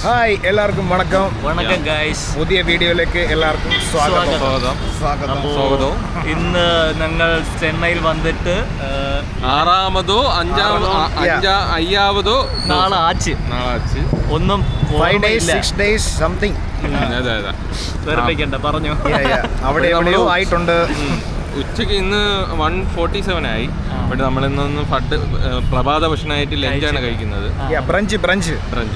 Hi എല്ലാവർക്കും വണക്കം. വണക്കം ഗൈസ്. പുതിയ വീഡിയോയിലേക്ക് എല്ലാവർക്കും സ്വാഗതം. ഇന്ന് ഞങ്ങൾ ചെന്നൈയിൽ വന്നിട്ട് ആറാമതോ അയ്യാവതോ നാളെ ആച്ച് ഒന്നും 5 days 6 days സംതിങ് വേർപ്പിക്കണ്ട പറഞ്ഞു. അവിടെ എവിടെയോ ആയിട്ടുണ്ട്. ഉച്ചക്ക് ഇന്ന് 1:47 ആയി. ബട്ട് നമ്മളിന്നൊന്ന് പ്രഭാത ഭക്ഷണമായിട്ട് ലഞ്ചാണ് കഴിക്കുന്നത്. ബ്രഞ്ച്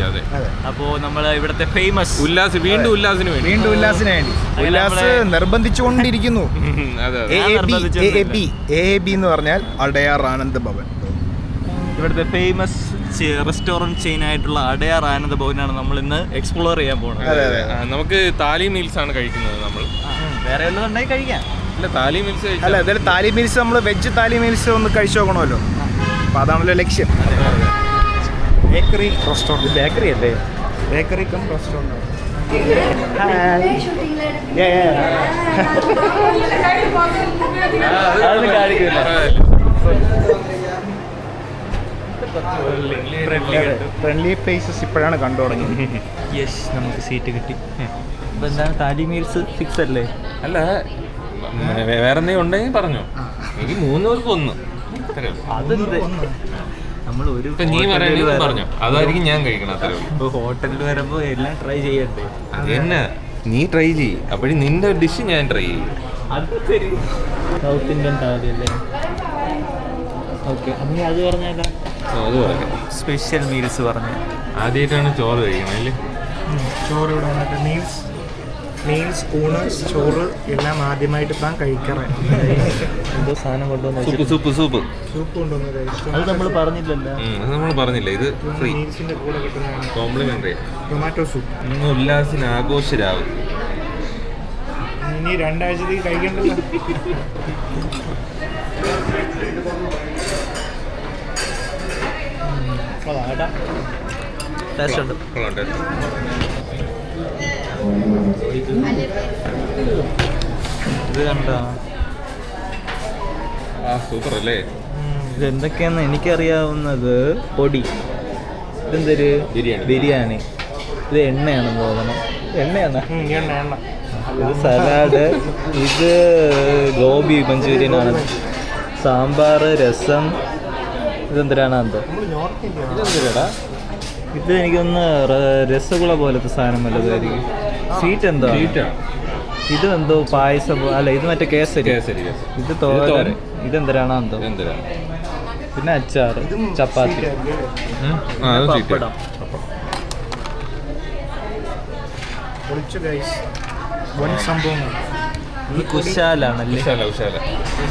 അതെ. അപ്പോ നമ്മള് ഇവിടുത്തെ ഫേമസ് ഉല്ലാസിന് വേണ്ടി ഉല്ലാസ് നിർബന്ധിച്ചുകൊണ്ടിരിക്കുന്നു. AAB എന്ന് പറഞ്ഞാൽ അടയാർ ആനന്ദ് ഭവൻ. ഇവിടുത്തെ ഫേമസ് റെസ്റ്റോറന്റ് ചെയിൻ ആയിട്ടുള്ള അടയാർ ആനന്ദ് ഭവനാണ് നമ്മൾ ഇന്ന് എക്സ്പ്ലോർ ചെയ്യാൻ പോകുന്നത്. നമുക്ക് താലി മീൽസ് ആണ് കഴിക്കുന്നത്. നമ്മൾ വേറെ വല്ലതും ഉണ്ടായി കഴിക്കാം. താലി മീൽസ് അല്ല, എന്തായാലും താലി മീൽസ് നമ്മൾ വെജ് താലി മീൽസ് ഒന്ന് കഴിച്ചു നോക്കണമല്ലോ. അപ്പൊ അതാണല്ലോ ലക്ഷ്യം. ബേക്കറി അല്ലേ? Bakery cum restaurant. Friendly faces ഇപ്പോഴാണ് കണ്ടു തുടങ്ങി. യെസ്, നമുക്ക് സീറ്റ് കിട്ടി. ഇപ്പൊ എന്താണ് താലി മീൽസ് ഫിക്സ് അല്ലേ? അല്ല, വേറെ എന്തെങ്കിലും ഉണ്ടെങ്കിൽ പറഞ്ഞോ. എനിക്ക് 3 പേർക്ക് ഒന്ന്. നമ്മൾ ഒരു നീ പറഞ്ഞോ, അതായിരിക്കും ഞാൻ കഴിക്കണം. അത്രേ ഉള്ളൂ. ഹോട്ടലിൽ വരുമ്പോ എല്ലാം ട്രൈ ചെയ്യണ്ടേ? അതെന്നെ, നീ ട്രൈ ചെയ്യ്. അപ്പോഴും നിന്റെ ഡിഷ് ഞാൻ ട്രൈ ചെയ്യും. അത് ശരി. സൗത്ത് ഇന്ത്യൻ താലി അല്ലേ? ഓക്കെ, അങ്ങനെ അത് പറഞ്ഞാലോ? അത് പറയാം. സ്പെഷ്യൽ മീൽസ് പറഞ്ഞു. ആദ്യമായിട്ടാണ് ചോറ് കഴിക്കണം അല്ലേ? ചോറ് ഇവിടെ വന്നിട്ട് മീൽസ് ഊണ് ചോറ് എല്ലാം ആദ്യമായിട്ട് താൻ കഴിക്കാറ്. എന്തോ സാധനം കൊണ്ടുവന്ന സൂപ്പ് കൊണ്ടുവന്നത് അത് നമ്മൾ പറഞ്ഞില്ലല്ലോ. നമ്മൾ പറഞ്ഞില്ല. ഇത് ഫ്രീ മീൽസിന്റെ കൂടെ കിട്ടുന്ന കോംപ്ലിമെന്ററി ടൊമാറ്റോ സൂപ്പ്. ഇന്ന് ഉല്ലാസിന് ആഘോഷരാവ്. ഇനി 2 ആഴ്ചത്തേക്ക് കഴിക്കേണ്ടല്ലോ. ടേസ്റ്റ് ഉണ്ട്. ഇത് കണ്ടോ? സൂപ്പർ അല്ലേ? ഇതെന്തൊക്കെയാന്ന് എനിക്കറിയാവുന്നത് പൊടി, ഇതെന്തൊരു ബിരിയാണി, ഇത് എണ്ണയാണെന്ന് തോന്നണം. എണ്ണയാണ്. ഇത് സലാഡ്, ഇത് ഗോബി മഞ്ചൂരിയൻ ആണ്, സാമ്പാർ, രസം. ഇതെന്തിനാണ് എന്തോ? ഇതെന്തിനാ? ഇത് എനിക്കൊന്ന് രസഗുള പോലത്തെ സാധനം വല്ലതായിരിക്കും. സ്വീറ്റ് എന്തോ? ഇത് എന്തോ പായസം. അല്ല, ഇത് മറ്റേ കേസരി. ഇത് തോരൻ. ഇതെന്തിനാണോ എന്തോ. പിന്നെ അച്ചാർ, ചപ്പാത്തി, പപ്പടം. സംഭവം ഈ കുശാലാണല്ലേ?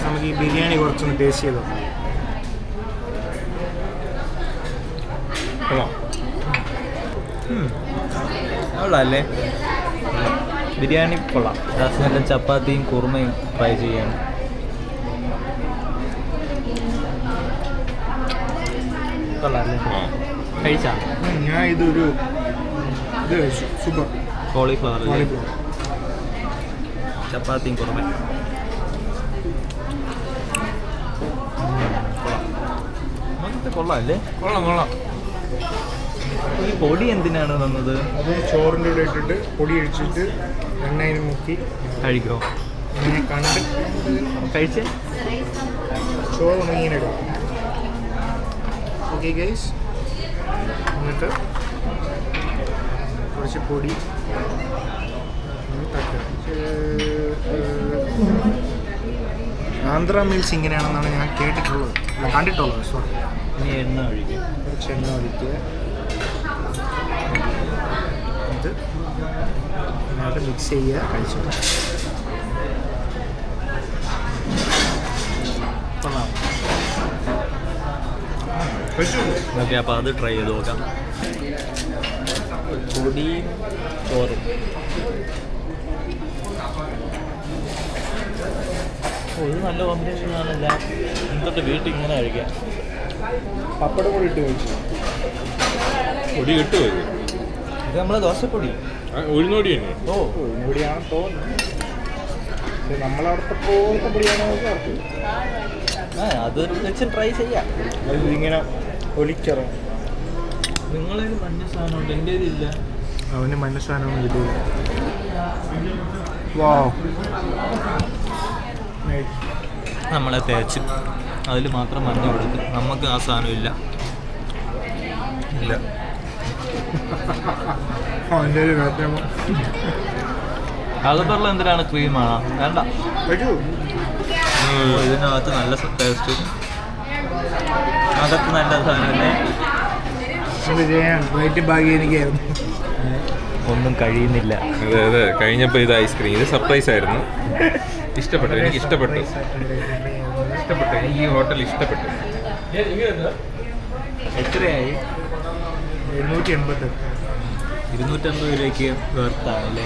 നമുക്ക് ഈ ബിരിയാണി കുറച്ചൊന്ന് ടേസ്റ്റ് ചെയ്തോ. കൊള്ളാല്ലേ? ബിരിയാണി കൊള്ളാം. നല്ല ചപ്പാത്തിയും കുറുമയും ഫ്രൈ ചെയ്യാണ്. കൊള്ളാല്ലേ? കഴിച്ചാ? ഞാൻ ഇത് കഴിച്ചു. സൂപ്പർ. കോളിഫ്ലവർ ചപ്പാത്തിയും കുറുമയും. കൊള്ളാം അല്ലേ? കൊള്ളാം. ഈ പൊടി എന്തിനാണ് തന്നത്? അത് ചോറിൻ്റെ കൂടെ ഇട്ടിട്ട് പൊടി അടിച്ചിട്ട് എണ്ണയിൽ മുക്കി കഴിക്കോ? ഇങ്ങനെ കണ്ട് കഴിച്ച് ചോറ് ഇങ്ങനെ ഇടും. ഓക്കെ ഗൈസ്, എന്നിട്ട് കുറച്ച് പൊടി ആന്ധ്ര മീൽസ് ഇങ്ങനെയാണെന്നാണ് ഞാൻ കണ്ടിട്ടുള്ളത്. സോറി. ഇനി എണ്ണ ഒഴിക്കുക. കുറച്ച് എണ്ണ ഒഴിക്കുക. ഇത് നന്നായിട്ട് മിക്സ് ചെയ്യുക. കഴിച്ചു. ഓക്കെ, അപ്പോൾ അത് ട്രൈ ചെയ്ത് നോക്കാം. പൊടിയും ചോറും. ഇത് നല്ല കോമ്പിനേഷൻ ആണല്ല. എന്നിട്ട് വീട്ടിൽ ഇങ്ങനെ കഴിക്കാം. പപ്പടം കൂടി ഇട്ട് കഴിച്ചു. പൊടി കിട്ടുമോ? ഇത് നമ്മളെ ദോശപ്പൊടി. ഉഴുന്നോടി തന്നെ. ഉഴുന്നോടിയാണെന്ന് തോന്നുന്നു. നമ്മളവിടുത്തെ പോലത്തെ പൊടിയാണോ? അത് വെച്ച് ട്രൈ ചെയ്യാം. ഇങ്ങനെ ഒലിക്കറ. നിങ്ങളതിന് മഞ്ഞ സാധനമുണ്ട്, എൻ്റെ ഇതില്ല. അവന് മനുഷ്യസാധനമൊന്നും കിട്ടിയില്ല. വാവ്. നമ്മളെ തേച്ച് അതിൽ മാത്രം മഞ്ഞ കൊടുക്കും. നമുക്ക് ആ സാധനം ഇല്ല. അവൻ്റെ ഒരു അകത്തുള്ള എന്തിനാണ് ക്രീമാണ് വേണ്ട. ഇതിനകത്ത് നല്ല ടേസ്റ്റ്, അകത്ത് നല്ല സാധനം. എനിക്കായിരുന്നു ഒന്നും കഴിയുന്നില്ല. അതെ കഴിഞ്ഞപ്പോൾ ഇത് ഐസ്ക്രീം, ഇത് സർപ്രൈസ് ആയിരുന്നു. ഇഷ്ടപ്പെട്ടു, എനിക്ക് ഇഷ്ടപ്പെട്ടു. എനിക്ക് ഈ ഹോട്ടൽ ഇഷ്ടപ്പെട്ടു. എത്രയായി? 788. 250 രൂപയ്ക്ക് വേർത്താണല്ലേ?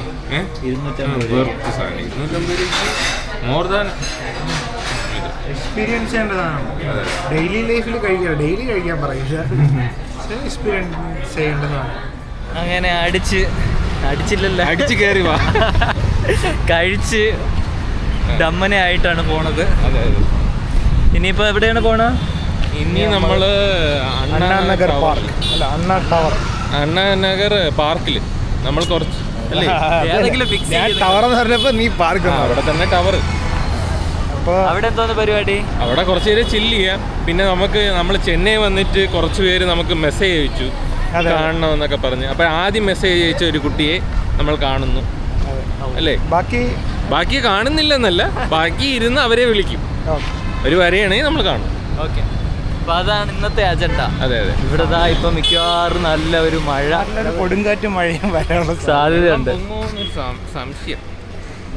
250 രൂപയ്ക്ക് മോർ ദാൻ എക്സ്പീരിയൻസ് ചെയ്യേണ്ടതാണ്. ഡെയിലി ലൈഫിൽ കഴിക്കാം, ഡെയിലി കഴിക്കാൻ പറയില്ല, എക്സ്പീരിയൻസ് ചെയ്യേണ്ടതാണ്. അങ്ങനെ അടിച്ചില്ലല്ലോ, അടിച്ച് കയറി വാ. കഴിച്ച് ദമ്മനെ ആയിട്ടാണ് പോണത്. അതെ അതെ. ഇനിയിപ്പോൾ എവിടെയാണ് പോണത്? ഇനി നമ്മള് അണ്ണാനഗർ പാർക്ക് അല്ല അണ്ണാ ടവർ, അണ്ണാനഗർ പാർക്കിൽ നമ്മൾ കുറച്ച് അല്ലേ ഏതെങ്കിലും ഫിക്സ് ചെയ്ത്. ടവർ എന്ന് പറഞ്ഞപ്പോ നീ പാർക്ക്, അവിടെ തന്നെ ടവർ. അപ്പോൾ അവിടെ എന്തോന്ന് പരിപാടി? അവിടെ കുറച്ച് പേര് ചില്ല് ചെയ്യാം. പിന്നെ നമ്മൾ ചെന്നൈ വന്നിട്ട് കുറച്ച് പേര് നമുക്ക് മെസ്സേജ് അയച്ചു കാണണമെന്നൊക്കെ പറഞ്ഞ്. അപ്പോൾ ആദ്യം മെസ്സേജ് അയച്ച ഒരു കുട്ടിയെ നമ്മൾ കാണുന്നു അല്ലേ. ബാക്കി കാണുന്നില്ലെന്നല്ല, ബാക്കി ഇരുന്ന് അവരെ വിളിക്കും. ഒരു വരെയാണെങ്കിൽ നമ്മൾ കാണും. ഓക്കെ, അപ്പോൾ അതാണ് ഇന്നത്തെ അജണ്ട. അതെ അതെ. ഇവിടെ ഇപ്പം മിക്കവാറും നല്ല ഒരു മഴ, കൊടുങ്കാറ്റും മഴയും വരാനുള്ള സാധ്യതയുണ്ട്. സംശയം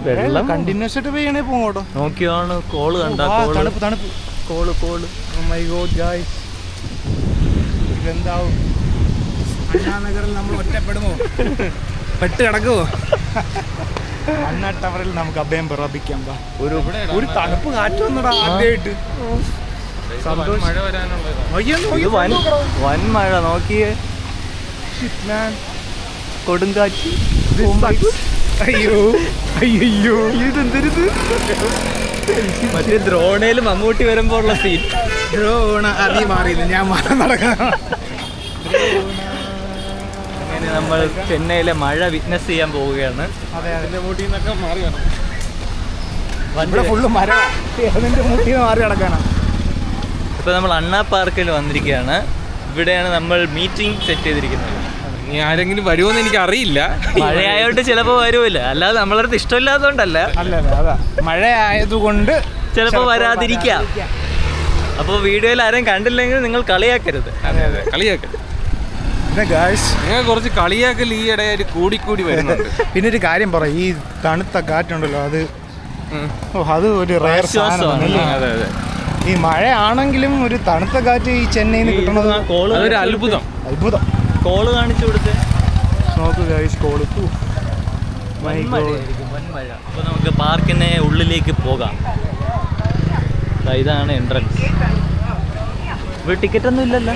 വെള്ളം കണ്ടിന്യൂസ് ആയിട്ട് പെയ്യണേ പോകട്ടോ. നോക്കിയാണ് കോള് കണ്ട, തണുപ്പ് കോള്. മൈ ഗോഡ് ഗായ്സ്, ഇതെന്താവും? അണ്ണാനഗറിൽ നമ്മൾ ഒറ്റപ്പെടുമോ? പെട്ട് കിടക്കുമോ? അണ്ണാ ടവറിൽ നമുക്ക് അഭയം പ്രാപിക്കാം. ഒരു തണുപ്പ് കാറ്റ് വന്നടാ ആദ്യമായിട്ട്. മഴ വരാനുള്ള വൻ മഴ നോക്കിയേ, കൊടുങ്കാറ്റ്. അയ്യോ ഇതെന്തരുത്? മറ്റേ ദ്രോണയിൽ മമ്മൂട്ടി വരുമ്പോ ഉള്ള സീൻ. ദ്രോണ നീ മാറിയില്ല, ഞാൻ മാറി നടക്കാം. അങ്ങനെ നമ്മൾ ചെന്നൈയിലെ മഴ വിറ്റ്നസ് ചെയ്യാൻ പോവുകയാണ്. അതെ, അതിന്റെ മൂട്ടിൽ നിന്നൊക്കെ മാറി വേണം. ഇവിടെ ഫുള്ള് മരം, അതിന്റെ മൂട്ടിൽ മാറി നടക്കാനാ. ഇപ്പൊ നമ്മൾ അണ്ണാ പാർക്കിൽ വന്നിരിക്കുകയാണ്. ഇവിടെയാണ് നമ്മൾ മീറ്റിംഗ് സെറ്റ് ചെയ്തിരിക്കുന്നത്. ഇനി ആരെങ്കിലും വരുമോന്ന് എനിക്ക് അറിയില്ല. മഴയായോണ്ട് ചിലപ്പോ വരുമല്ല, അല്ലാതെ നമ്മളടുത്ത് ഇഷ്ടമില്ലാത്തതുകൊണ്ടല്ല. അതാ മഴ ആയതുകൊണ്ട് ചിലപ്പോ വരാതിരിക്കാം. അപ്പോൾ വീഡിയോയിൽ ആരെയും കണ്ടില്ലെങ്കിൽ നിങ്ങൾ കളിയാക്കരുത്. അതെ അതെ, കളിയാക്കരുത്. നിങ്ങൾ കുറച്ച് കളിയാക്കൽ ഈ ഇടയായിട്ട് കൂടിക്കൂടി വരുന്നുണ്ട്. പിന്നെ ഒരു കാര്യം പറ, ഈ തണുത്ത കാറ്റുണ്ടല്ലോ, അത് ഒരു റയർ സാധനമാണ്. അതെ അതെ. ഈ മഴ ആണെങ്കിലും ഒരു തണുത്ത കാറ്റ് ഈ ചെന്നൈയിൽ നിന്ന് കിട്ടുന്നത് അതൊരു അത്ഭുതം. കോള് കാണിച്ചു കൊടുത്ത് നോക്ക് ഗൈസ്, കോള് വൻ മഴ. അപ്പോൾ നമുക്ക് പാർക്കിന് ഉള്ളിലേക്ക് പോകാം. ഇതാണ് എൻട്രൻസ്. ഇവിടെ ടിക്കറ്റ് ഒന്നും ഇല്ലല്ലോ.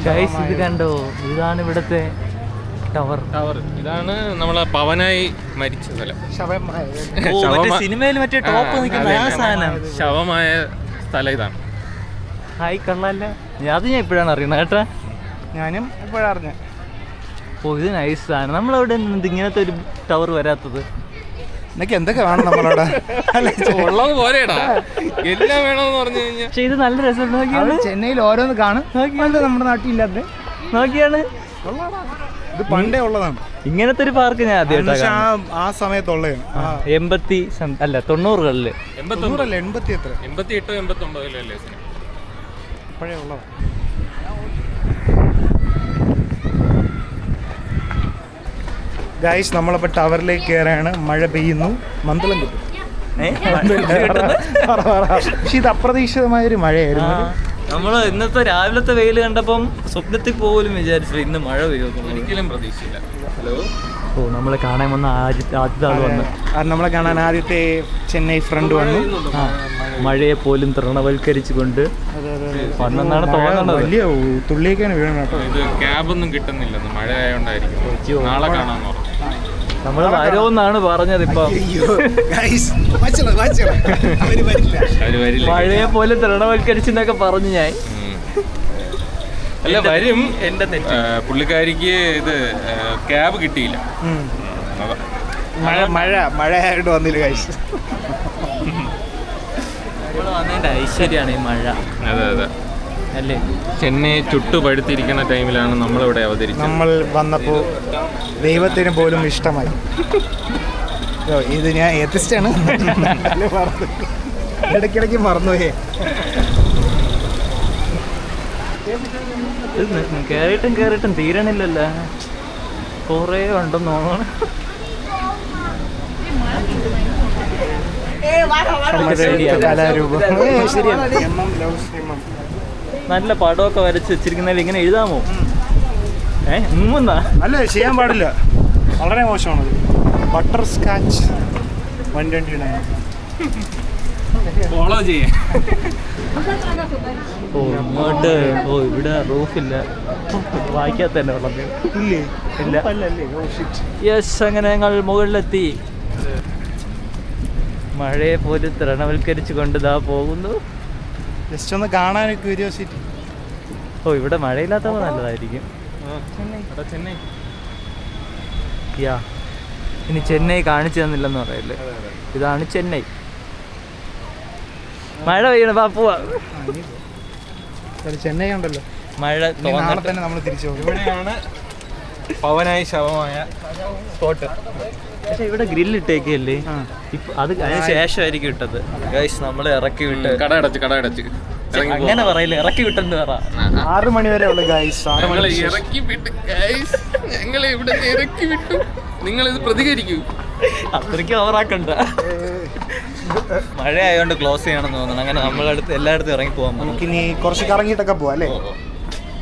ഗൈസ് ഇത് കണ്ടോ, ഇതാണ് ഇവിടുത്തെ ടവർ. ഇതാണ് നമ്മളെ പവനായി മരിച്ച സ്ഥലം. സിനിമയിൽ മറ്റേ ടോപ്പ് നിൽക്കുന്ന ആ സാധനം, ശവമായ സ്ഥലം ഇതാണ്. ഹായ് കള്ളല്ല, അത് ഞാൻ ഇപ്പോഴാണ് അറിയണത് കേട്ടാ. ഞാനും ഇപ്പോഴാണ് അറിഞ്ഞ. ഓ ഇത് നൈസ് സാധനം. നമ്മളവിടെ ഇങ്ങനത്തെ ഒരു ടവർ വരാത്തത്. എന്നൊക്കെ എന്തൊക്കെ വേണം നമ്മളവിടെ? ഉള്ളത് പോലെടാ, എല്ലാം വേണമെന്ന് പറഞ്ഞു കഴിഞ്ഞാൽ. പക്ഷെ ഇത് നല്ല രസം. നോക്കിയാണ് ചെന്നൈയിൽ ഓരോന്ന് കാണും, നമ്മുടെ നാട്ടിൽ ഇല്ലാത്ത. നോക്കിയാണ്, ഇത് പണ്ടേ ഉള്ളതാണ് ഇങ്ങനത്തെ ഒരു പാർക്ക്. ഞാൻ ആദ്യമായിട്ടാണ് ആ സമയത്തുള്ളതാണ്. 90-കളില് 88 89 ഇപ്പോഴേ ഉള്ളതാണ്. ഗൈസ് നമ്മളിപ്പോൾ ടവറിലേക്ക് കയറാണ്. മഴ പെയ്യുന്നു, മന്ദളം കിട്ടും. പക്ഷെ ഇത് അപ്രതീക്ഷിതമായൊരു മഴയായിരുന്നു. നമ്മള് ഇന്നത്തെ രാവിലത്തെ വെയിൽ കണ്ടപ്പം സ്വപ്നത്തിൽ പോലും വിചാരിച്ചു ഇന്ന് മഴ പെയ്യുന്നു. ഒരിക്കലും പ്രതീക്ഷയില്ല. ഹലോ, ഓ നമ്മളെ കാണാൻ വന്ന ആദ്യത്തെ ആൾ വന്ന്, നമ്മളെ കാണാൻ ആദ്യത്തെ ചെന്നൈ ഫ്രണ്ട് വന്നു. മഴയെ പോലും തൃണവൽക്കരിച്ചുകൊണ്ട് വന്നെന്നാണ് തോന്നുന്നത്. വലിയ തുള്ളിയൊക്കെയാണ് വീഴണം കേട്ടോ. ഇത് ക്യാബൊന്നും കിട്ടുന്നില്ലെന്ന്, മഴ ആയതുകൊണ്ടായിരിക്കും. നാളെ കാണാമെന്ന് പറഞ്ഞു. നമ്മൾ വരുമെന്നാണ് പറഞ്ഞത്. ഇപ്പൊ അവര് വരില്ല. മഴയെ പോലെ തൃണവൽക്കരിച്ചെന്നൊക്കെ പറഞ്ഞു ഞാൻ. അല്ല വരും. എന്റെ തെറ്റ്. പുള്ളിക്കാരിക്ക് ഇത് ക്യാബ് കിട്ടിയില്ല. മഴയായിട്ട് വന്നില്ല ഗൈസ്. വന്നതിന്റെ ഐശ്വര്യാണ് ഈ മഴ. അതെ അതെ അല്ലേ? ചെന്നൈ ചുട്ടുപഴുത്തിരിക്കുന്ന ടൈമിലാണ് നമ്മളിവിടെ അവതരിച്ചത്. നമ്മൾ വന്നപ്പോൾ ദൈവത്തിന് പോലും ഇഷ്ടമായി. ഇത് ഞാൻ എത്തിച്ചാണ് ഇടയ്ക്കിടയ്ക്ക് മറന്നുപോയേ. കേറിയിട്ടും തീരണില്ലല്ലോ. കുറേ ഉണ്ടെന്ന് തോന്നണം. കലാരൂപം നല്ല പടമൊക്കെ വരച്ച് വെച്ചിരിക്കുന്നതിൽ ഇങ്ങനെ എഴുതാമോ? അല്ല, ചെയ്യാൻ പാടില്ല, വളരെ മോശമാണത്. ബട്ടർ സ്കാച്ച് 129. ഫോളോ ചെയ്യാൻ. ഇങ്ങോട്ട് ഇവിടെ റൂഫില്ല, വായിക്കാത്ത തന്നെ ഉള്ളത് ഇല്ല. യെസ്, അങ്ങനെ ഞങ്ങൾ മുകളിലെത്തി. മഴയെ പോലും തൃണവൽക്കരിച്ചു കൊണ്ട് ഇതാ പോകുന്നു. ജസ്റ്റ് ഒന്ന് കാണാൻ ക്യൂരിയോസിറ്റി. ഇവിടെ മഴയില്ലാത്തപ്പോൾ നല്ലതായിരിക്കും. ചെന്നൈ യാ, ഇനി ചെന്നൈ കാണിച്ചു തന്നില്ലെന്ന് പറയല്ലേ. ഇതാണ് ചെന്നൈ. മഴ പെയ്യണം, പോവാ. ചെന്നൈ ഉണ്ടല്ലോ, മഴ തന്നെ നമ്മൾ തിരിച്ചു പോകും. ഇവിടെയാണ് പവനായി ശവമായ സ്പോട്ട്. പക്ഷെ ഇവിടെ ഗ്രില്ലിട്ടേക്കല്ലേ, അത് അതിന് ശേഷമായിരിക്കും ഇട്ടത്. ഗൈസ്, നമ്മളെ ഇറക്കി വിട്ട് കട അടച്ച് അങ്ങനെ പറയില്ല, ഇറക്കി വിട്ടെന്ന് പറ. 6 മണി വരെ ഉള്ളു ഗൈസ്. 6 മണി ഇറക്കി വിട്ടു ഗൈസ്, ഞങ്ങളെ ഇവിടെ ഇറക്കി വിട്ടു. നിങ്ങൾ ഇത് പ്രതികരിക്കൂ. അത്രയ്ക്ക് ഓവറാക്കണ്ട. മഴ ആയതുകൊണ്ട് ക്ലോസ് ചെയ്യണമെന്ന് തോന്നണം. അങ്ങനെ നമ്മളടുത്ത് എല്ലായിടത്തും ഇറങ്ങി പോകാൻ നമുക്കിനി കുറച്ച് കറങ്ങിയിട്ടൊക്കെ പോവാം അല്ലേ?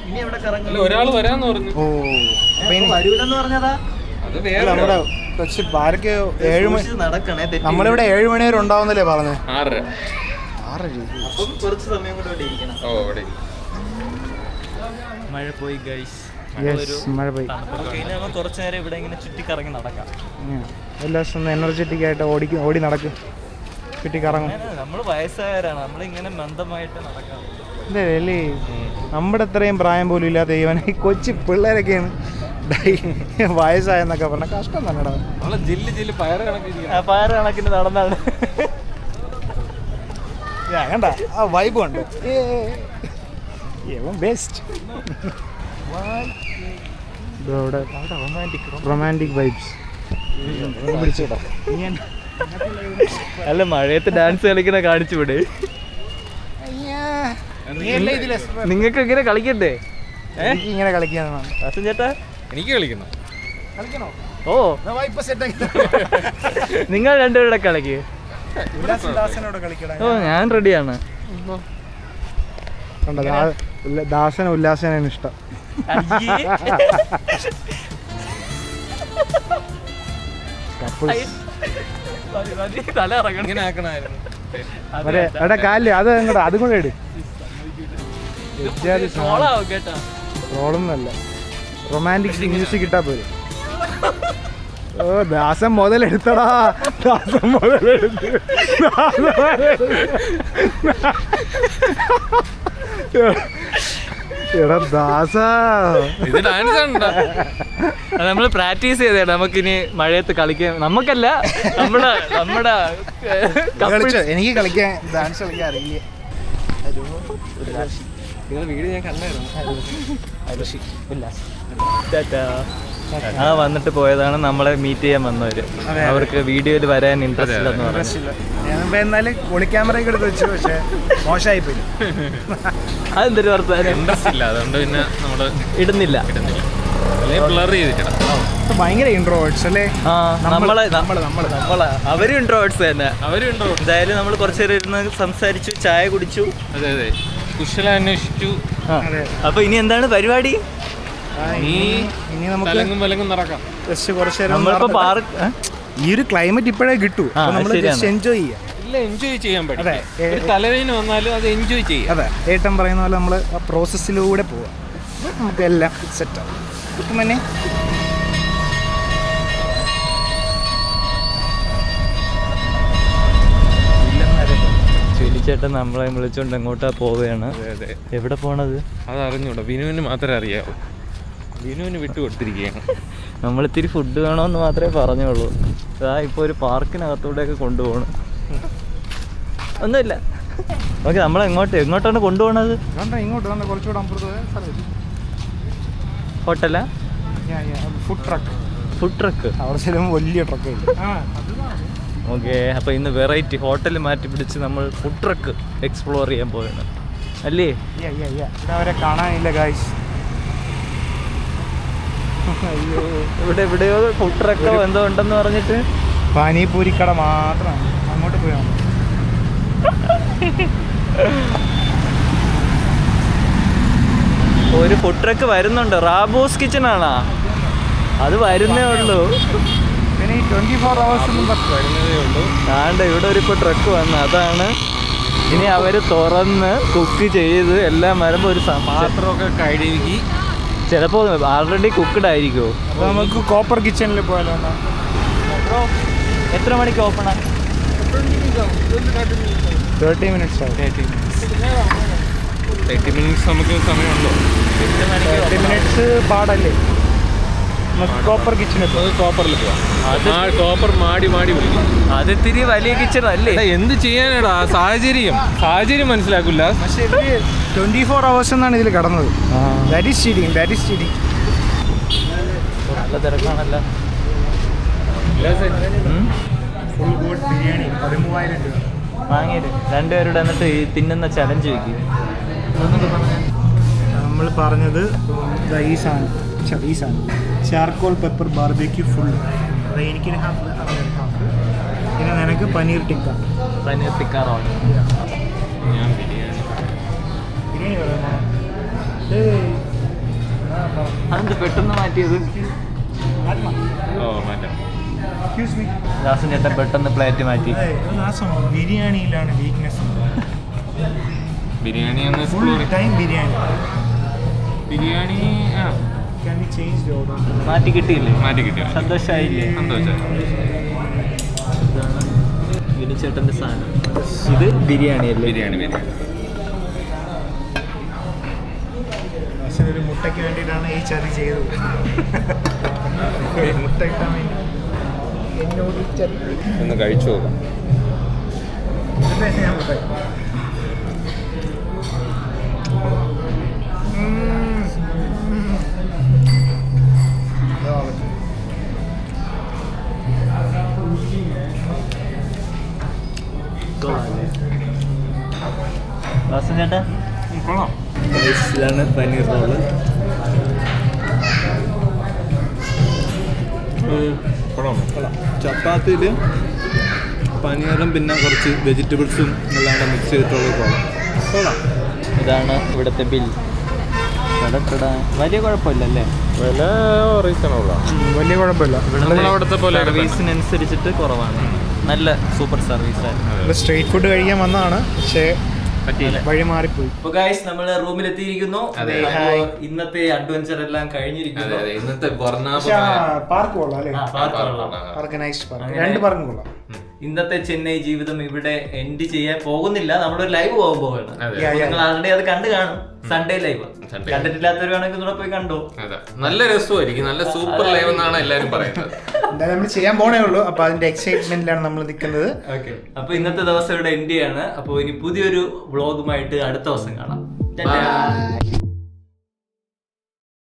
ഇനി എവിടെ കറങ്ങി? ഒരാൾ വരാന്ന് പറഞ്ഞു. വരൂലെന്ന് പറഞ്ഞതാ. അത് വേറെ നമ്മുടെ കൊച്ചു പാരക്ക് 7 മണി നടക്കണേ. നമ്മളിവിടെ 7 മണി വരെ ഉണ്ടാവുന്നല്ലേ പറഞ്ഞത്. 6:30. അപ്പം കുറച്ച് സമയം കൂടെ ഇവിടെ ഇരിക്കണം. മഴ പോയി ഗൈസ്, മഴ പോയി. നമ്മൾ കുറച്ചു നേരം ഇവിടെ ഇങ്ങനെ ചുറ്റിക്കറങ്ങി നടക്കാം. എല്ലാ ദിവസവും ഒന്ന് എനർജറ്റിക് ആയിട്ട് ഓടി നടക്കും, ചുറ്റിക്കറങ്ങും. നമ്മൾ വയസ്സായവരാണ്, നമ്മളിങ്ങനെ മന്ദമായിട്ട് നടക്കാം. അല്ലേ, നമ്മുടെ അത്രയും പ്രായം പോലും ഇല്ലാത്ത ഇവനെ കൊച്ചു പിള്ളേരൊക്കെയാണ് വയസ്സായെന്നൊക്കെ പറഞ്ഞ കഷ്ടം തന്നെടാ. ജില്ല് പയറ് കണക്കിന് നടന്നാണ്. കണ്ട ആ വൈബ് ഉണ്ട്, ബെസ്റ്റ്. Romantic vibes. അല്ല, മഴയത്ത് ഡാൻസ് കളിക്കുന്ന കാണിച്ചു വിട്. നിങ്ങൾക്ക് ഇങ്ങനെ കളിക്കണ്ടേ? ഇങ്ങനെ കളിക്കാന്നാണ് ചേട്ടാ. എനിക്ക് കളിക്കണോ? ഓ, നിങ്ങൾ രണ്ടുപേരുടെ കളിക്ക്. ഓ, ഞാൻ റെഡിയാണ്. ദാസന ഉല്ലാസനാണ് ഇഷ്ടം. തല ഇറങ്ങണം. ഇങ്ങനെ ആക്കണമായിരുന്നു. എടാ കാലില് അത് അതും കൂടെ ഇട്. റോളൊന്നല്ല, റൊമാൻറ്റിക് മ്യൂസിക് ഇട്ടാ പോരെ. ഓ, ദാസൻ മുതലെടുത്തടാ, ദാസൻ മുതലെടുത്ത്. എടാ ദാസ, ഇത് ഡാൻസ് ഉണ്ടോ? നമ്മൾ പ്രാക്ടീസ് ചെയ്തേ. നമുക്കിനി മഴയത്ത് കളിക്കാൻ, നമുക്കല്ല, നമ്മുടെ എനിക്ക് കളിക്കാൻ ഡാൻസ് കളിക്കാൻ അറിയില്ല. വീഡിയോ ഞാൻ കണ്ടായിരുന്നു. വന്നിട്ട് പോയതാണ്, നമ്മളെ മീറ്റ് ചെയ്യാൻ വന്നവര്. അവർക്ക് വീഡിയോയിൽ വരാൻ ഇൻട്രസ്റ്റ് ഇല്ലെന്ന് പറഞ്ഞു. എന്നാലും ഒളി ക്യാമറയൊക്കെ എടുത്ത് വെച്ചു, പക്ഷെ മോശമായി പോയി. അതെന്തൊരു വർത്താനം? ഇൻട്രസ്റ്റ് ഇല്ല, അതുകൊണ്ട് പിന്നെ നമ്മള് ഇടുന്നില്ല. ബ്ലർ ചെയ്തിട്ടാണ്. ഭയങ്കര ഇൻട്രോവേർട്സ് അല്ലേ? അവരും ഇൻട്രോവേർട്സ് തന്നെ. എന്തായാലും നമ്മൾ കുറച്ചു നേരം ഇരുന്ന് സംസാരിച്ചു, ചായ കുടിച്ചു. അതെ, കുശല അന്വേഷിച്ചു. അപ്പൊ ഇനി എന്താണ് പരിപാടി? ഇനി നമുക്ക് വലങ്ങും നടക്കാം. ഈ ഒരു ക്ലൈമറ്റ് ഇപ്പോഴേ കിട്ടൂ, എൻജോയ് ചെയ്യാം. ഇല്ല, എൻജോയ് ചെയ്യാൻ പറ്റും. തലവേദന വന്നാലും അത് എൻജോയ് ചെയ്യാം. അതെ, ഏട്ടൻ പറയുന്ന പോലെ നമ്മൾ ആ പ്രോസസ്സിലൂടെ പോവാം, നമുക്ക് എല്ലാം സെറ്റാവും. തന്നെ വിനിച്ചേട്ടൻ നമ്മളെ വിളിച്ചോണ്ട് എങ്ങോട്ടാ പോവുകയാണ്. അതെ. എവിടെ പോണത് അതറിഞ്ഞൂടാ, വിനുവിന് മാത്രമേ അറിയാവൂ. വിനുവിന് വിട്ടുകൊടുത്തിരിക്കുകയാണ്. നമ്മളിത്തിരി ഫുഡ് വേണമെന്ന് മാത്രമേ പറഞ്ഞുള്ളൂ. അതാ ഇപ്പോൾ ഒരു പാർക്കിനകത്തൂടെയൊക്കെ കൊണ്ടുപോകണം. ഒന്നുമില്ല. ഓക്കെ, എങ്ങോട്ടാണ് കൊണ്ടുപോകണത്? ഇങ്ങോട്ട് വന്ന് കുറച്ചുകൂടെ അപ്പുറത്ത് ഹോട്ടലാ? ഫുഡ് ട്രക്ക് അവിടെ ചെല്ലുമ്പോൾ വലിയ ട്രക്ക്. ഓക്കെ, അപ്പോൾ ഇന്ന് വെറൈറ്റി ഹോട്ടൽ മാറ്റി പിടിച്ച് നമ്മൾ ഫുഡ് ട്രക്ക് എക്സ്പ്ലോർ ചെയ്യാൻ പോവുകയാണ് അല്ലേ? ഇവിടെ അവരെ കാണാനില്ല ഗായ്സ്. അയ്യോ, ഇവിടെ എവിടെയോ ഫുഡ് ട്രക്കോ എന്തോ ഉണ്ടെന്ന് പറഞ്ഞിട്ട്. പാനിപൂരിക്കട മാത്രമാണ്, അങ്ങോട്ട് പോയാൽ ഒരു ഫുഡ് ട്രക്ക് വരുന്നുണ്ട്. റാബോസ് കിച്ചൺ ആണോ? അത് വരുന്നേ ഉള്ളൂ. പിന്നെ 24 hours വരുന്നതേ ഉള്ളൂ. ആണ്ട് ഇവിടെ ഒരു ഇപ്പോൾ ട്രക്ക് വന്നു. അതാണ് ഇനി അവർ തുറന്ന് കുക്ക് ചെയ്ത് എല്ലാം വരുമ്പോൾ ഒരു പാത്രമൊക്കെ കഴുകി ചിലപ്പോൾ ആൾറെഡി കുക്ക്ഡ് ആയിരിക്കുമോ. അപ്പോൾ നമുക്ക് കോപ്പർ കിച്ചണിൽ പോയാലോ? എത്ര മണിക്ക് ഓപ്പണാണ്? 30 minutes. 30 minutes നമുക്ക് സമയമുണ്ടോ? 30 minutes പാടല്ലേ? നമുക്ക് കോപ്പർ കിച്ചണിൽ കോപ്പറിൽ പോവാം. കോപ്പർ മാടി വിളിക്കും. അത് ഇത്തിരി വലിയ കിച്ചൺ അല്ലേ? എന്ത് ചെയ്യാനാടാ, സാഹചര്യം മനസ്സിലാക്കില്ല. പക്ഷേ 24 hours എന്നാണ് ഇതിൽ കടന്നത്. That is cheating. നല്ല തിരക്കാണല്ലോ. ഫുൾ ഗോഡ് ബിരിയാണി 13,000 രൂപ വാങ്ങിയത്. രണ്ടുപേരുടെ എന്നിട്ട് ഈ തിന്നുന്ന ചലഞ്ച് വയ്ക്കും. നമ്മൾ പറഞ്ഞത് ഈ സാധനം ചാർക്കോൾ പെപ്പർ ബാർബിക്യൂ ഫുൾ. അത് എനിക്കൊരു ഹാഫ്, പിന്നെ നിനക്ക് പനീർ ടിക്ക റോൾ. ഞാൻ ബിരിയാണി പറയുന്നത് അതെന്ത് പെട്ടെന്ന് മാറ്റിയത്? മാറ്റാം. ദാസൻ ചേട്ടൻ പെട്ടെന്ന് പ്ലേറ്റ് മാറ്റി. ബിരിയാണിയിലാണ് weakness. Biryani full time biryani. മാറ്റി കിട്ടിയില്ലേ? മാറ്റി കിട്ടിയ സന്തോഷമായില്ലേ? ഇതാണ് വിനിച്ചേട്ടൻ്റെ സാധനം. ഇത് ബിരിയാണി അല്ലേ? ബിരിയാണി. ഒരു മുട്ടയ്ക്ക് വേണ്ടിയിട്ടാണ് ഈ ചതി ചെയ്തത്. മുട്ട കിട്ടാൻ വേണ്ടി എന്നോട് ഒന്ന് കഴിച്ചു നോക്കാം. ഞാൻ മുട്ട ദാസൻ ചേട്ടാ, കൊള്ളാം. ഇതാണ് പനീർ റോള്. ചപ്പാത്തിയിൽ പനീറും പിന്നെ കുറച്ച് വെജിറ്റബിൾസും എല്ലാം കൂടെ മിക്സ് ചെയ്തിട്ടുള്ള കൊള്ളാം. ഇതാണ് ഇവിടുത്തെ ബിൽ. വലിയ കുഴപ്പമില്ലല്ലേ? വില റീസണബിളാണ്, വലിയ കുഴപ്പമില്ല. അവിടുത്തെ പോലെ സർവീസിനനുസരിച്ചിട്ട് കുറവാണ്. നല്ല സൂപ്പർ സർവീസായിരുന്നു. സ്ട്രീറ്റ് ഫുഡ് കഴിക്കാൻ വന്നതാണ്, പക്ഷേ വഴി മാറിപ്പോയി. നമ്മൾ റൂമിലെത്തിയിരിക്കുന്നു. ഇന്നത്തെ അഡ്വഞ്ചർ എല്ലാം കഴിഞ്ഞിരിക്കുന്നു. ഇന്നത്തെ പാർക്ക് കൊള്ളാം അല്ലേ? ഓർഗനൈസ്ഡ് പാർക്ക്, 2 പാർക്കും കൊള്ളാം. ഇന്നത്തെ ചെന്നൈ ജീവിതം ഇവിടെ എൻഡ് ചെയ്യാൻ പോകുന്നില്ല. നമ്മളൊരു ലൈവ് പോകാൻ പോവുകയാണ്. നിങ്ങൾ ആൾറെഡി അത് കണ്ടു കാണും. സൺഡേ ലൈവ് കണ്ടിട്ടില്ലാത്തവരാണെങ്കിൽ കൂടെ പോയി കണ്ടോ. നല്ല രസമായിരിക്കും, നല്ല സൂപ്പർ ലൈവ് എന്നാണ് എല്ലാവരും പറയുന്നത്. എന്തായാലും നമ്മൾ ചെയ്യാൻ പോണേ ഉള്ളൂ. അപ്പൊ അതിന്റെ എക്സൈറ്റ്മെന്റിലാണ് നമ്മൾ നിൽക്കുന്നത്. അപ്പൊ ഇന്നത്തെ ദിവസം ഇവിടെ എൻഡ് ചെയ്യാണ്. അപ്പൊ ഇനി പുതിയൊരു വ്ളോഗുമായിട്ട് അടുത്ത ദിവസം കാണാം.